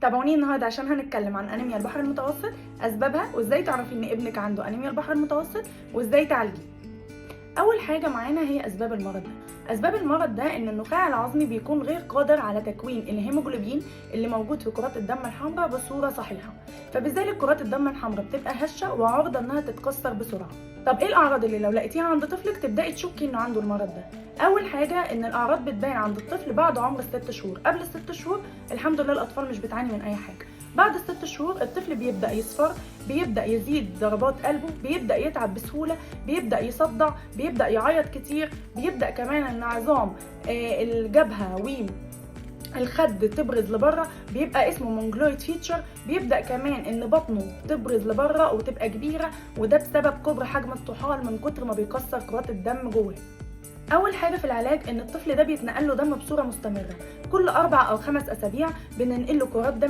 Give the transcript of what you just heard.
تابعوني النهارده عشان هنتكلم عن انيميا البحر المتوسط، اسبابها وازاي تعرفي ان ابنك عنده انيميا البحر المتوسط وازاي تعالجيه. اول حاجه معانا هي اسباب المرض ده. اسباب المرض ده ان النخاع العظمي بيكون غير قادر على تكوين الهيموجلوبين اللي موجود في كرات الدم الحمراء بصوره صحيحه، فبالتالي كرات الدم الحمراء بتبقى هشه وعرضه انها تتكسر بسرعه. طب ايه الاعراض اللي لو لقيتيها عند طفلك تبداي تشكي انه عنده المرض ده؟ اول حاجه ان الاعراض بتبان عند الطفل بعد عمر ال6 شهور. قبل ال6 شهور الحمد لله الاطفال مش بتعاني من اي حاجه. بعد ال6 شهور الطفل بيبدا يصفر، بيبدا يزيد ضربات قلبه، بيبدا يتعب بسهوله، بيبدا يصدع، بيبدا يعيط كتير، بيبدا كمان ان عظام الجبهه والخد تبرز لبره، بيبقى اسمه مونجلويد فيتشر. بيبدا كمان ان بطنه تبرز لبره وتبقى كبيره، وده بسبب كبر حجم الطحال من كتر ما بيكسر كرات الدم جوه. اول حاجه في العلاج ان الطفل ده بيتنقل له دم بصوره مستمره، كل 4 أو 5 أسابيع بننقل له كرات دم